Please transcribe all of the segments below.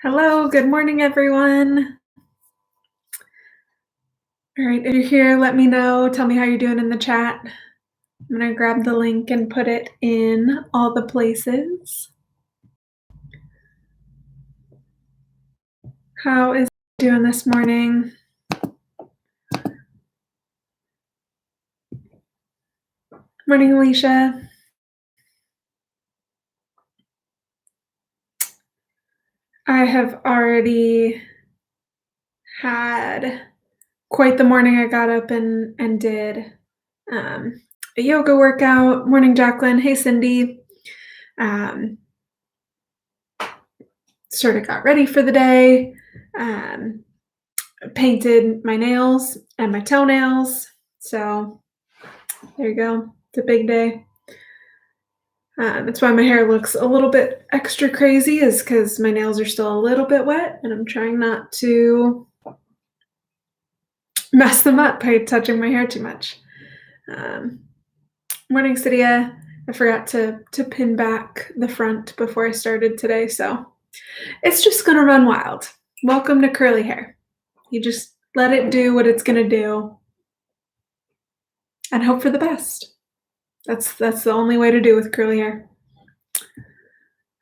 Hello, good morning, everyone. All right, if you're here, let me know. Tell me how you're doing in the chat. I'm going to grab the link and put it in all the places. How is it doing this morning? Morning, Alicia. I have already had quite the morning. I got up and did a yoga workout. Morning, Jacqueline. Hey, Cindy. Um, sort of got ready for the day. Painted my nails and my toenails. So there you go. It's a big day. That's why my hair looks a little bit extra crazy, is because my nails are still a little bit wet and I'm trying not to mess them up by touching my hair too much. Morning, Cydia. I forgot to pin back the front before I started today, so it's just gonna run wild. Welcome to curly hair. You just let it do what it's gonna do and hope for the best. That's the only way to do with curly hair.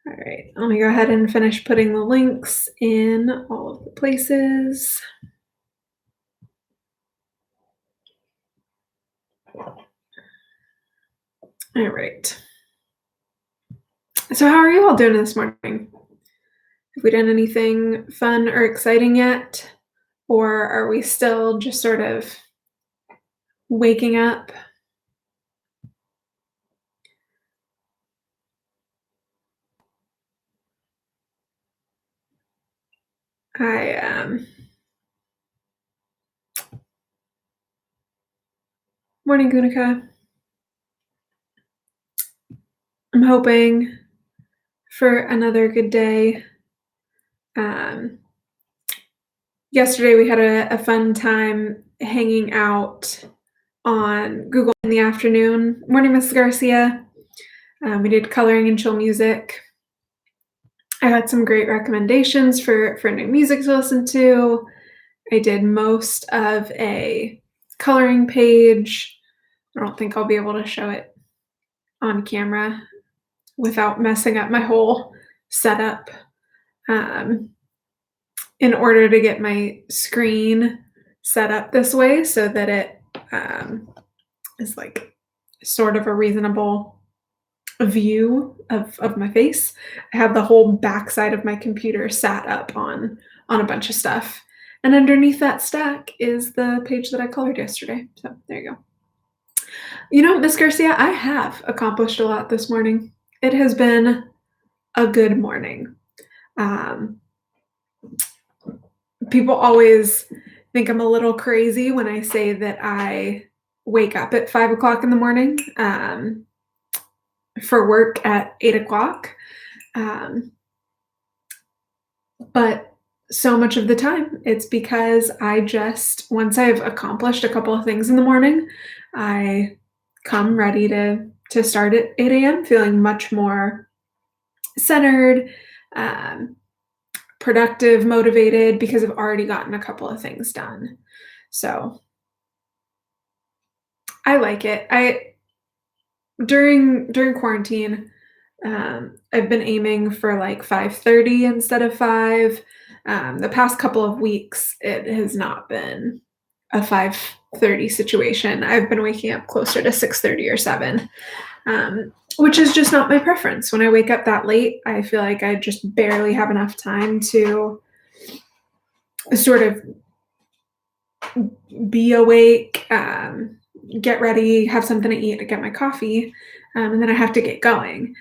All right, let me go ahead and finish putting the links in all of the places. All right. So how are you all doing this morning? Have we done anything fun or exciting yet? Or are we still just sort of waking up? Morning, Gunica. I'm hoping for another good day. Yesterday we had a fun time hanging out on Google in the afternoon. Morning, Miss Garcia. We did coloring and chill music. I had some great recommendations for new music to listen to. I did most of a coloring page. I don't think I'll be able to show it on camera without messing up my whole setup. In order to get my screen set up this way so that it is like sort of a reasonable view of my face. I have the whole backside of my computer sat up on a bunch of stuff. And underneath that stack is the page that I colored yesterday. So there you go. You know, Miss Garcia, I have accomplished a lot this morning. It has been a good morning. People always think I'm a little crazy when I say that I wake up at 5 o'clock in the morning for work at 8 o'clock. But so much of the time, it's because I just, once I've accomplished a couple of things in the morning, I come ready to start at 8 a.m. feeling much more centered, productive, motivated, because I've already gotten a couple of things done. So I like it. During quarantine, I've been aiming for like 5:30 instead of 5. The past couple of weeks, it has not been a 5:30 situation. I've been waking up closer to 6:30 or 7, which is just not my preference. When I wake up that late, I feel like I just barely have enough time to sort of be awake, get ready, have something to eat, get my coffee, and then I have to get going.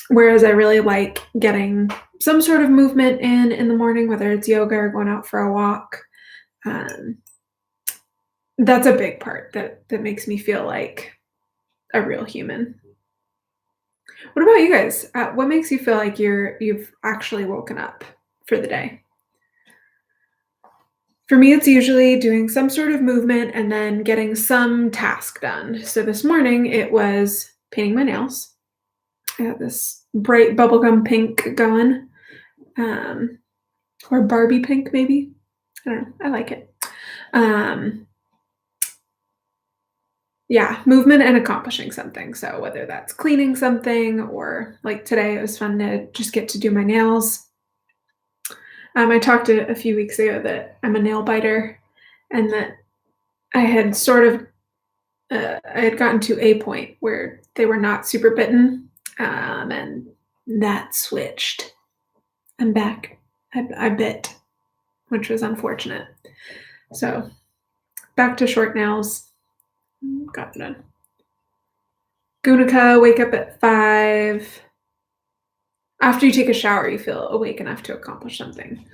Whereas I really like getting some sort of movement in the morning, whether it's yoga or going out for a walk. That's a big part that makes me feel like a real human. What about you guys? What makes you feel like you've actually woken up for the day? For me, it's usually doing some sort of movement and then getting some task done. So this morning it was painting my nails. I got this bright bubblegum pink going. or Barbie pink, maybe. I don't know. I like it. Um, yeah, movement and accomplishing something. So whether that's cleaning something or like today, it was fun to just get to do my nails. I talked a few weeks ago that I'm a nail biter and that I had sort of I had gotten to a point where they were not super bitten, and that switched. I'm back. I bit, which was unfortunate. So back to short nails. Got it done. Gunica, wake up at 5. After you take a shower, you feel awake enough to accomplish something.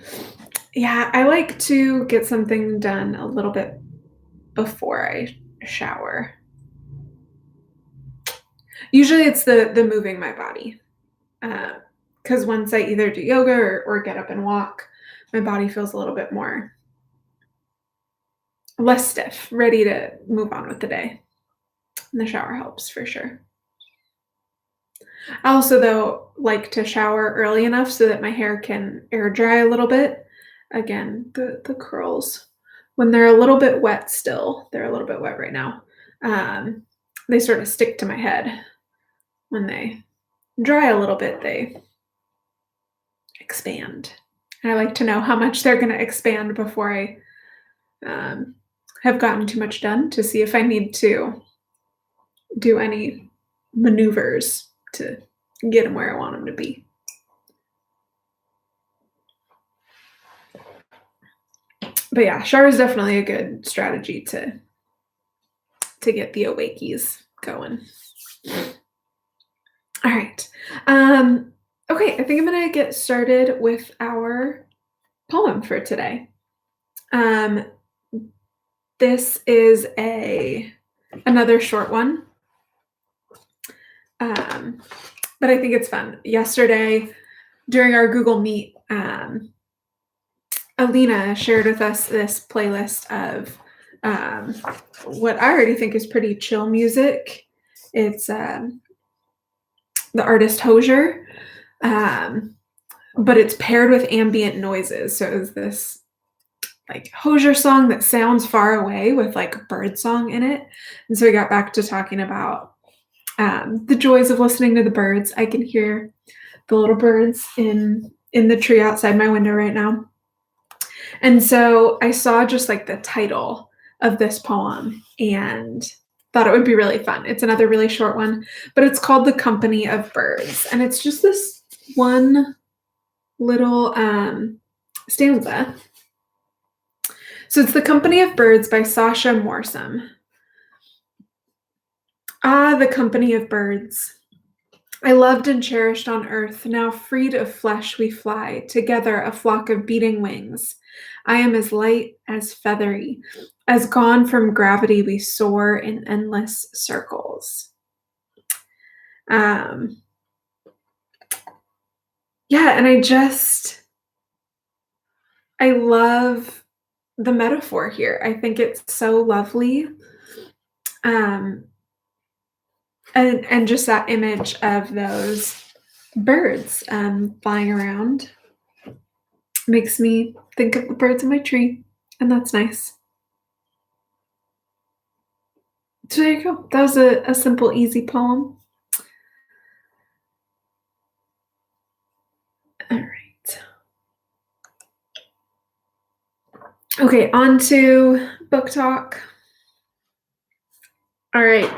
Yeah, I like to get something done a little bit before I shower. Usually it's the moving my body. Because once I either do yoga or get up and walk, my body feels a little bit more less stiff, ready to move on with the day. And the shower helps for sure. I also, though, like to shower early enough so that my hair can air dry a little bit. Again, the curls, when they're a little bit wet still, they're a little bit wet right now. They sort of stick to my head. When they dry a little bit, they expand. And I like to know how much they're going to expand before I have gotten too much done to see if I need to do any maneuvers to get them where I want them to be. But yeah, shower is definitely a good strategy to get the awakeys going. All right. Okay, I think I'm going to get started with our poem for today. This is another short one. But I think it's fun. Yesterday, during our Google Meet, Alina shared with us this playlist of what I already think is pretty chill music. It's the artist Hosier, but it's paired with ambient noises. So it was this like Hosier song that sounds far away with like bird song in it. And so we got back to talking about the joys of listening to the birds. I can hear the little birds in the tree outside my window right now. And so I saw just like the title of this poem and thought it would be really fun. It's another really short one, but it's called The Company of Birds. And it's just this one little stanza. So it's The Company of Birds by Sasha Moorsom. Ah, the company of birds. I loved and cherished on earth, now freed of flesh we fly, together a flock of beating wings. I am as light, as feathery, as gone from gravity we soar in endless circles. Yeah, and I love the metaphor here. I think it's so lovely. And just that image of those birds flying around makes me think of the birds in my tree, and that's nice. So there you go. That was a simple, easy poem. All right. Okay, on to book talk. All right.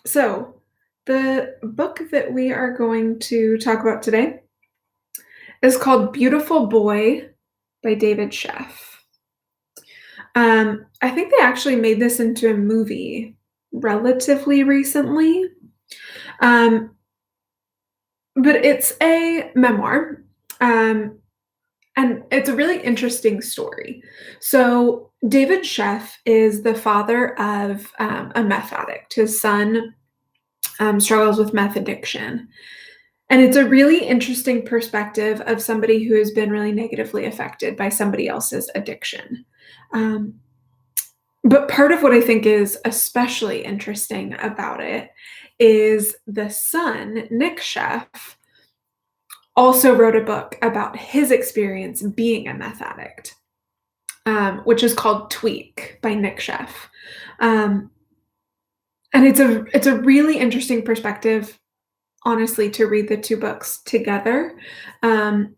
So the book that we are going to talk about today is called Beautiful Boy by David Sheff. I think they actually made this into a movie relatively recently. But it's a memoir. And it's a really interesting story. So David Sheff is the father of a meth addict. His son struggles with meth addiction. And it's a really interesting perspective of somebody who has been really negatively affected by somebody else's addiction. But part of what I think is especially interesting about it is the son, Nick Sheff, also wrote a book about his experience being a meth addict, which is called Tweak by Nick Sheff. Um, and it's a really interesting perspective, honestly, to read the two books together. Um,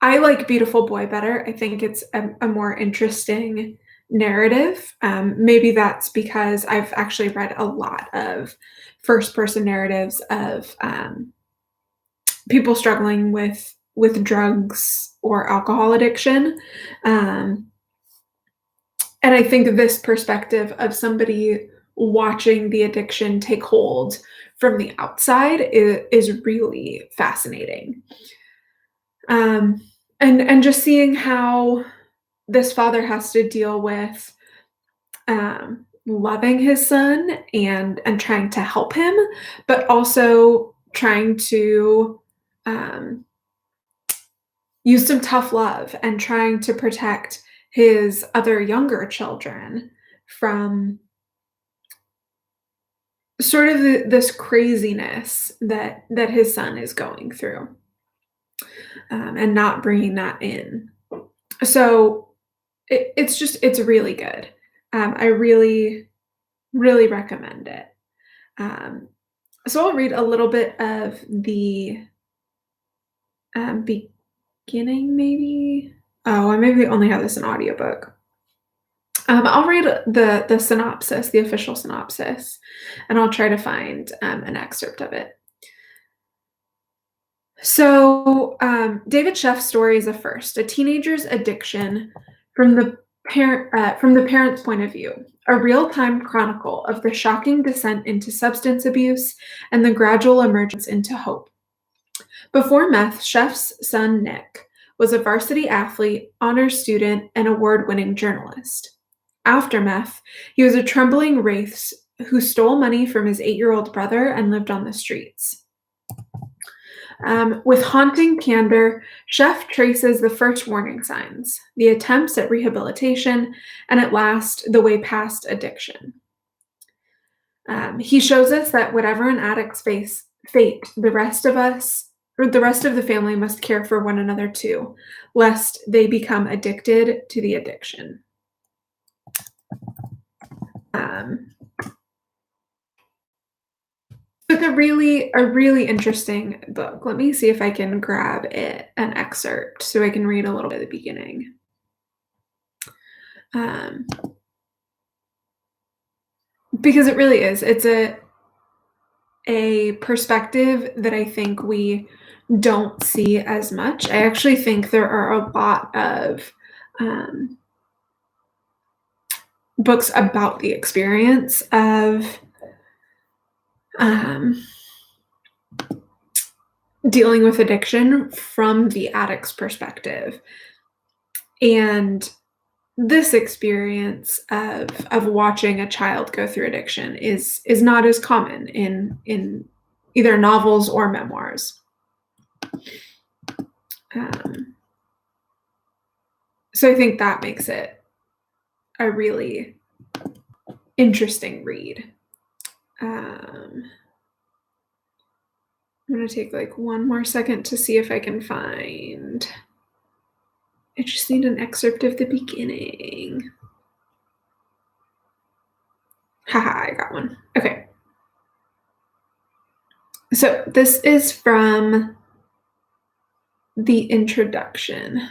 I like Beautiful Boy better. I think it's a more interesting narrative. Maybe that's because I've actually read a lot of first person narratives of people struggling with drugs or alcohol addiction. Um, and I think this perspective of somebody watching the addiction take hold from the outside is really fascinating. Um, and just seeing how this father has to deal with loving his son and trying to help him, but also trying to um, use some tough love and trying to protect his other younger children from sort of this craziness that his son is going through, and not bringing that in. So it's really good. I really really recommend it. Um, so I'll read a little bit of the beginning, maybe. Oh, I maybe only have this in audiobook. I'll read the synopsis, the official synopsis, and I'll try to find an excerpt of it. So, David Sheff's story is a first, a teenager's addiction from the from the parent's point of view, a real-time chronicle of the shocking descent into substance abuse and the gradual emergence into hope. Before meth, Sheff's son Nick was a varsity athlete, honors student, and award-winning journalist. After meth, he was a trembling wraith who stole money from his 8-year-old brother and lived on the streets. With haunting candor, Sheff traces the first warning signs, the attempts at rehabilitation, and at last, the way past addiction. He shows us that whatever an addict's fate, the rest of the family must care for one another too, lest they become addicted to the addiction. It's a really interesting book. Let me see if I can grab an excerpt so I can read a little bit at the beginning. Because it really is. It's a perspective that I think we don't see as much. I actually think there are a lot of books about the experience of dealing with addiction from the addict's perspective. And this experience of watching a child go through addiction is not as common in either novels or memoirs. So I think that makes it a really interesting read. I'm going to take like one more second to see if I can find. I just need an excerpt of the beginning. Haha, I got one. Okay. So this is from the introduction.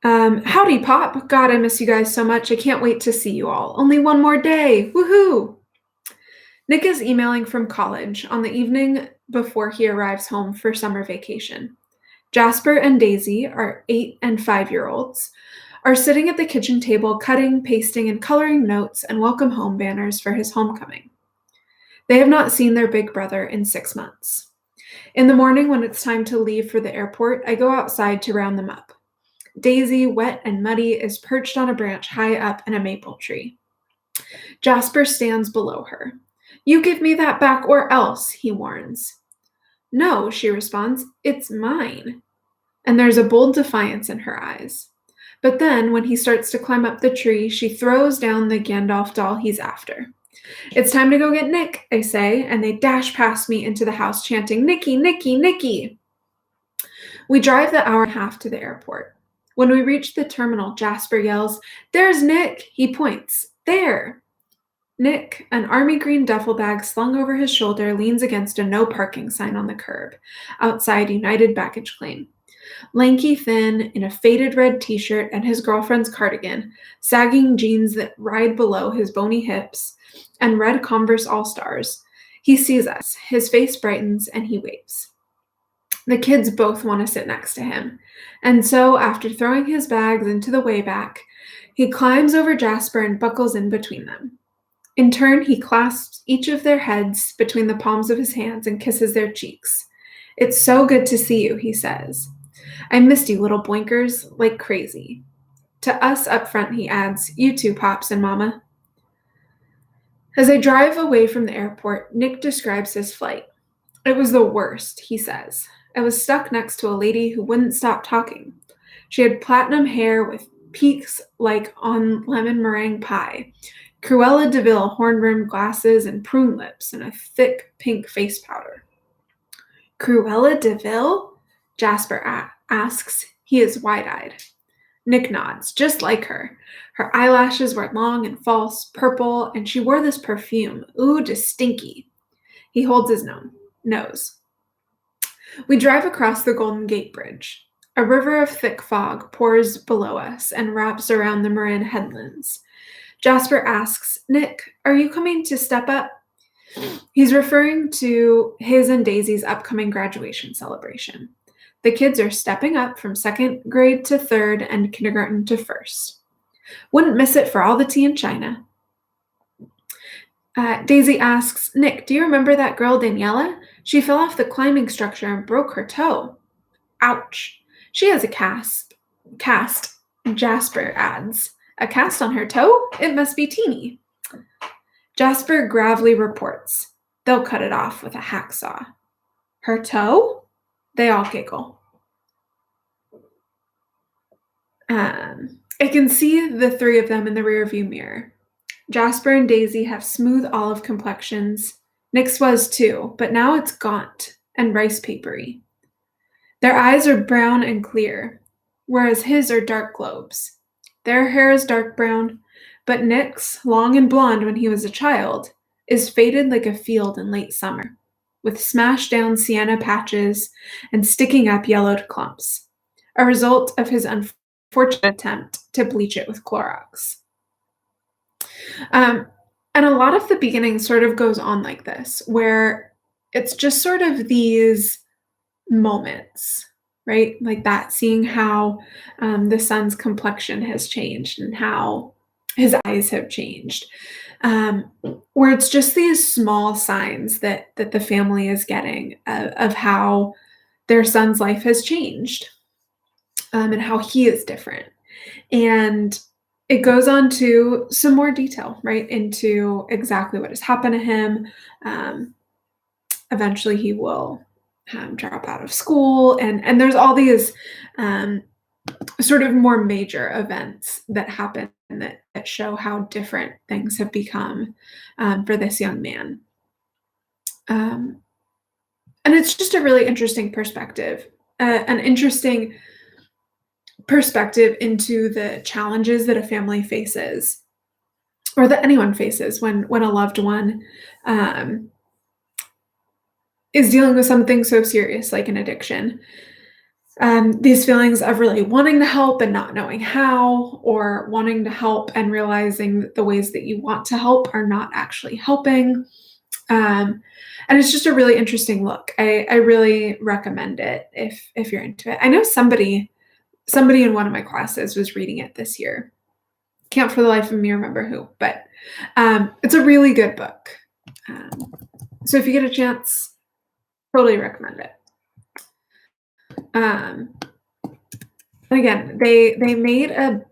Howdy, Pop. God, I miss you guys so much. I can't wait to see you all. Only one more day. Woohoo! Nick is emailing from college on the evening before he arrives home for summer vacation. Jasper and Daisy, our 8 and 5-year-olds, are sitting at the kitchen table cutting, pasting, and coloring notes and welcome home banners for his homecoming. They have not seen their big brother in 6 months. In the morning when it's time to leave for the airport, I go outside to round them up. Daisy, wet and muddy, is perched on a branch high up in a maple tree. Jasper stands below her. You give me that back or else, he warns. No, she responds, it's mine. And there's a bold defiance in her eyes. But then, when he starts to climb up the tree, she throws down the Gandalf doll he's after. It's time to go get Nick, I say, and they dash past me into the house chanting, Nicky, Nicky, Nicky. We drive the hour and a half to the airport. When we reach the terminal, Jasper yells, There's Nick! He points. There! Nick, an army green duffel bag slung over his shoulder, leans against a no parking sign on the curb, outside United Baggage Claim. Lanky, thin, in a faded red t-shirt and his girlfriend's cardigan, sagging jeans that ride below his bony hips, and red Converse All-Stars. He sees us, his face brightens, and he waves. The kids both want to sit next to him, and so, after throwing his bags into the way back, he climbs over Jasper and buckles in between them. In turn, he clasps each of their heads between the palms of his hands and kisses their cheeks. It's so good to see you, he says. I missed you, little blinkers, like crazy. To us up front, he adds, You too, Pops and Mama. As they drive away from the airport, Nick describes his flight. It was the worst, he says. I was stuck next to a lady who wouldn't stop talking. She had platinum hair with peaks like on lemon meringue pie, Cruella de Vil horn-rimmed glasses, and prune lips, and a thick pink face powder. Cruella de Vil? Jasper asks. He is wide-eyed. Nick nods, just like her. Her eyelashes were long and false, purple, and she wore this perfume. Ooh, just stinky. He holds his nose. We drive across the Golden Gate Bridge. A river of thick fog pours below us and wraps around the Marin headlands. Jasper asks, Nick, are you coming to step up? He's referring to his and Daisy's upcoming graduation celebration. The kids are stepping up from second grade to third and kindergarten to first. Wouldn't miss it for all the tea in China. Daisy asks, Nick, do you remember that girl Daniela? She fell off the climbing structure and broke her toe. Ouch. She has a cast, Jasper adds. A cast on her toe? It must be teeny. Jasper gravely reports. They'll cut it off with a hacksaw. Her toe? They all giggle. I can see the three of them in the rearview mirror. Jasper and Daisy have smooth olive complexions. Nick's was too, but now it's gaunt and rice papery. Their eyes are brown and clear, whereas his are dark globes. Their hair is dark brown, but Nick's, long and blonde when he was a child, is faded like a field in late summer, with smashed down sienna patches and sticking up yellowed clumps, a result of his unfortunate attempt to bleach it with Clorox. And a lot of the beginning sort of goes on like this, where it's just sort of these moments, right? Like that, seeing how the son's complexion has changed and how his eyes have changed, where it's just these small signs that the family is getting of how their son's life has changed, and how he is different. And it goes on to some more detail, right, into exactly what has happened to him. Eventually he will drop out of school, and there's all these sort of more major events that happen that show how different things have become for this young man. And it's just a really interesting perspective, an interesting perspective into the challenges that a family faces, or that anyone faces when a loved one is dealing with something so serious like an addiction. These feelings of really wanting to help and not knowing how, or wanting to help and realizing that the ways that you want to help are not actually helping. And it's just a really interesting look. I really recommend it if you're into it. I know somebody in one of my classes was reading it this year. Can't for the life of me remember who, but it's a really good book. So if you get a chance, totally recommend it. Again, they made a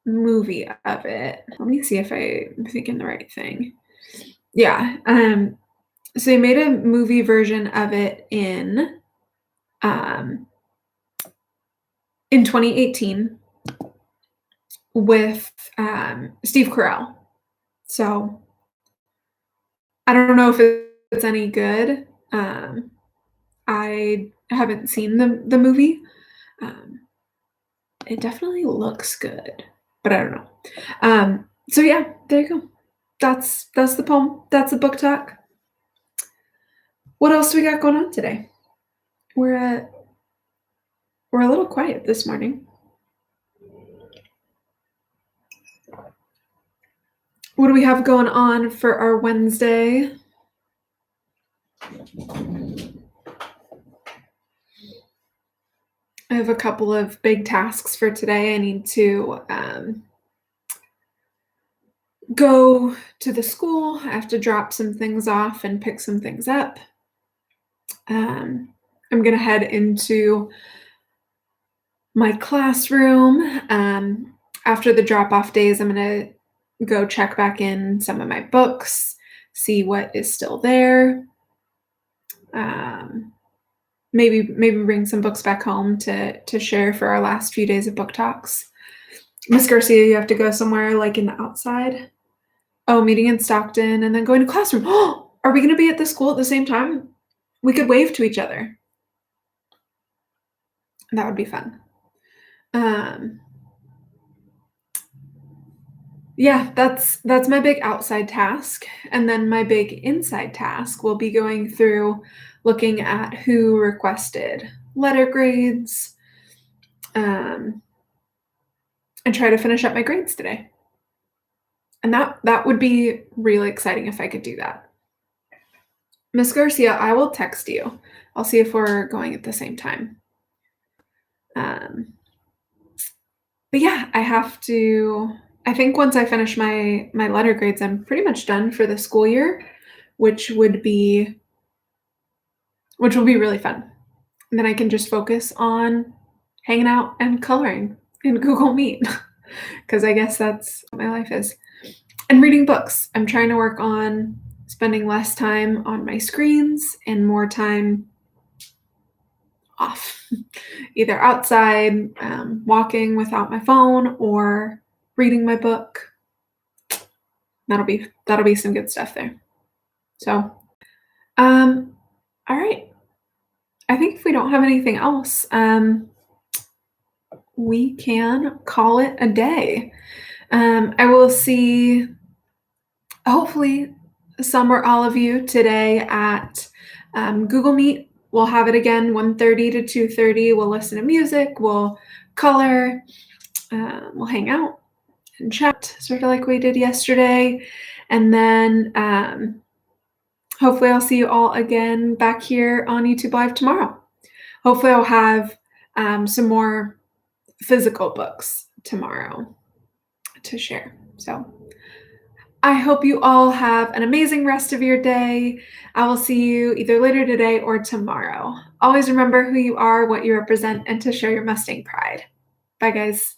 movie of it. Let me see if I'm thinking the right thing. Yeah. So they made a movie version of it in 2018 with Steve Carell. So I don't know if it's any good. I haven't seen the movie. Um, it definitely looks good, but I don't know. So yeah, there you go. That's the poem. That's the book talk. What else do we got going on today? We're uh, we're a little quiet this morning. What do we have going on for our Wednesday? I have a couple of big tasks for today. I need to go to the school. I have to drop some things off and pick some things up. I'm going to head into my classroom. After the drop off days, I'm going to go check back in some of my books, see what is still there. Maybe bring some books back home to share for our last few days of book talks. Miss Garcia, you have to go somewhere like in the outside. Oh, meeting in Stockton and then going to classroom. Oh, are we going to be at the school at the same time? We could wave to each other. That would be fun. Yeah, that's my big outside task, and then my big inside task will be going through looking at who requested letter grades, and try to finish up my grades today. And that would be really exciting if I could do that. Miss Garcia, I will text you. I'll see if we're going at the same time. But yeah, I think once I finish my letter grades, I'm pretty much done for the school year, which will be really fun. And then I can just focus on hanging out and coloring in Google Meet because I guess that's what my life is. And reading books. I'm trying to work on spending less time on my screens and more time off, either outside, walking without my phone, or reading my book. That'll be some good stuff there. So, all right. I think if we don't have anything else, we can call it a day. I will see, hopefully, some or all of you today at Google Meet. We'll have it again 1:30 to 2:30. We'll listen to music. We'll color. We'll hang out and chat, sort of like we did yesterday. And then hopefully I'll see you all again back here on YouTube Live tomorrow. Hopefully I'll have some more physical books tomorrow to share. So I hope you all have an amazing rest of your day. I will see you either later today or tomorrow. Always remember who you are, what you represent, and to show your Mustang pride. Bye, guys.